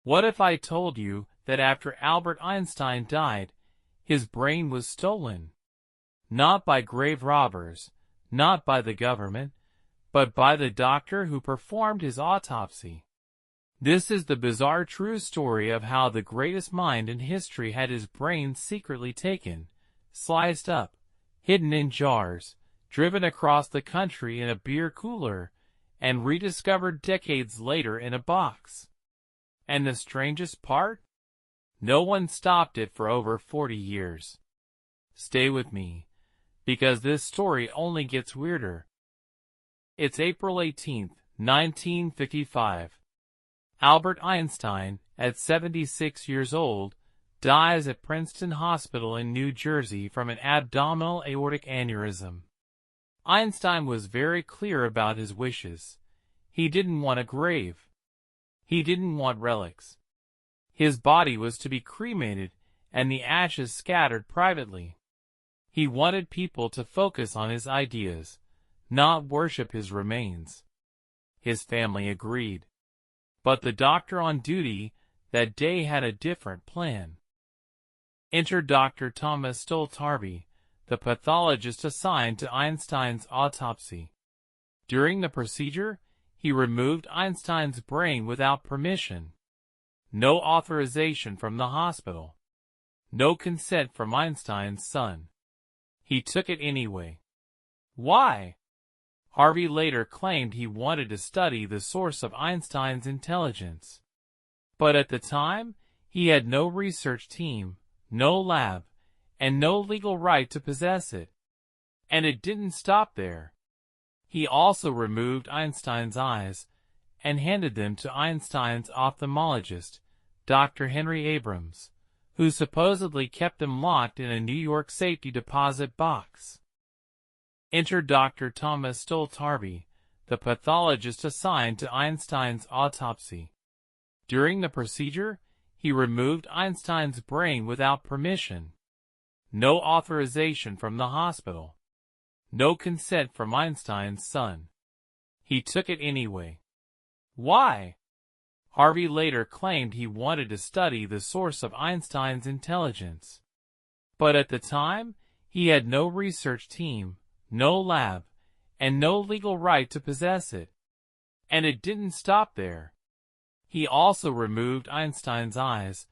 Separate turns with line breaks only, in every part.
What if I told you that after Albert Einstein died, his brain was stolen? Not by grave robbers, not by the government, but by the doctor who performed his autopsy. This is the bizarre true story of how the greatest mind in history had his brain secretly taken, sliced up, hidden in jars, driven across the country in a beer cooler, and rediscovered decades later in a box. And the strangest part? No one stopped it for over 40 years. Stay with me, because this story only gets weirder. It's April 18, 1955. Albert Einstein, at 76 years old, dies at Princeton Hospital in New Jersey from an abdominal aortic aneurysm. Einstein was very clear about his wishes. He didn't want a grave. He didn't want relics. His body was to be cremated and the ashes scattered privately. He wanted people to focus on his ideas, not worship his remains. His family agreed. But the doctor on duty that day had a different plan. Enter Dr. Thomas Stolz-Harvey, the pathologist assigned to Einstein's autopsy. During the procedure, he removed Einstein's brain without permission. No authorization from the hospital. No consent from Einstein's son. He took it anyway. Why? Harvey later claimed he wanted to study the source of Einstein's intelligence. But at the time, he had no research team, no lab, and no legal right to possess it. And it didn't stop there. He also removed Einstein's eyes and handed them to Einstein's ophthalmologist, Dr. Henry Abrams, who supposedly kept them locked in a New York safety deposit box. Enter Dr. Thomas Stolz-Harvey, the pathologist assigned to Einstein's autopsy. During the procedure, he removed Einstein's brain without permission. No authorization from the hospital. No consent from Einstein's son. He took it anyway. Why? Harvey later claimed he wanted to study the source of Einstein's intelligence. But at the time, he had no research team, no lab, and no legal right to possess it. And it didn't stop there. He also removed Einstein's eyes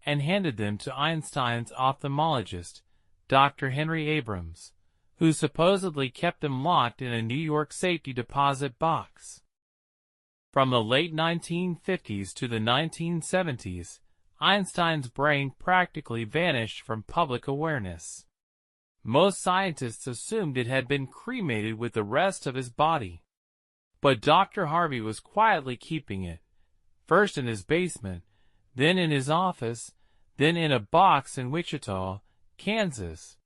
and handed them to Einstein's ophthalmologist, Dr. Henry Abrams, who supposedly kept them locked in a New York safety deposit box. From the late 1950s to the 1970s, Einstein's brain practically vanished from public awareness. Most scientists assumed it had been cremated with the rest of his body. But Dr. Harvey was quietly keeping it, first in his basement, then in his office, then in a box in Wichita, Kansas.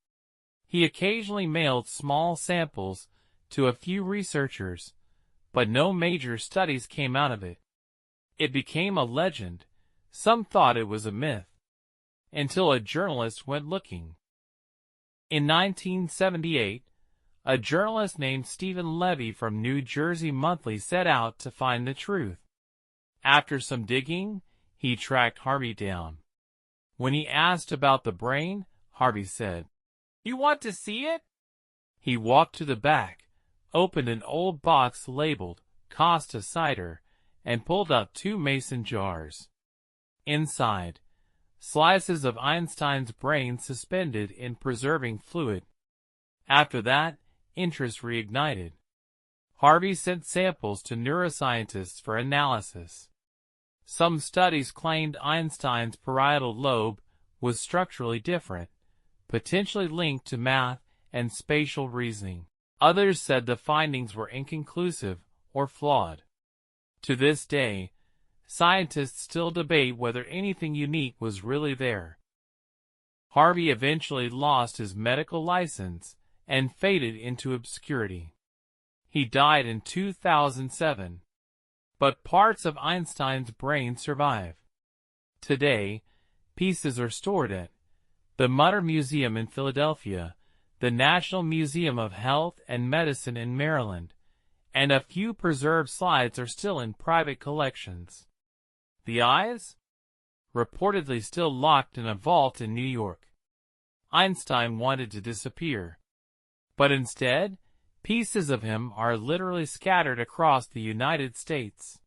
He occasionally mailed small samples to a few researchers, but no major studies came out of it. It became a legend. Some thought it was a myth, until a journalist went looking. In 1978, a journalist named Stephen Levy from New Jersey Monthly set out to find the truth. After some digging, he tracked Harvey down. When he asked about the brain, Harvey said, "You want to see it?" He walked to the back, opened an old box labeled Costa Cider, and pulled out 2 mason jars. Inside, slices of Einstein's brain suspended in preserving fluid. After that, interest reignited. Harvey sent samples to neuroscientists for analysis. Some studies claimed Einstein's parietal lobe was structurally different, potentially linked to math and spatial reasoning. Others said the findings were inconclusive or flawed. To this day, scientists still debate whether anything unique was really there. Harvey eventually lost his medical license and faded into obscurity. He died in 2007. But parts of Einstein's brain survive. Today, pieces are stored at the Mutter Museum in Philadelphia, the National Museum of Health and Medicine in Maryland, and a few preserved slides are still in private collections. The eyes? reportedly still locked in a vault in New York. Einstein wanted to disappear. But instead, pieces of him are literally scattered across the United States.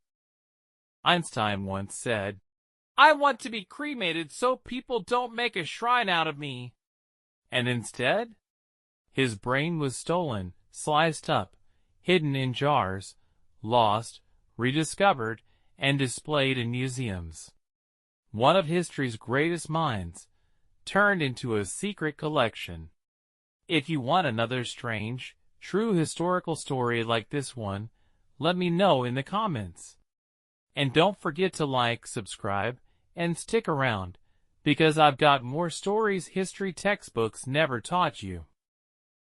Einstein once said, "I want to be cremated so people don't make a shrine out of me." And instead, his brain was stolen, sliced up, hidden in jars, lost, rediscovered, and displayed in museums. One of history's greatest minds, turned into a secret collection. If you want another strange, true historical story like this one, let me know in the comments. And don't forget to like, subscribe, and stick around, because I've got more stories history textbooks never taught you.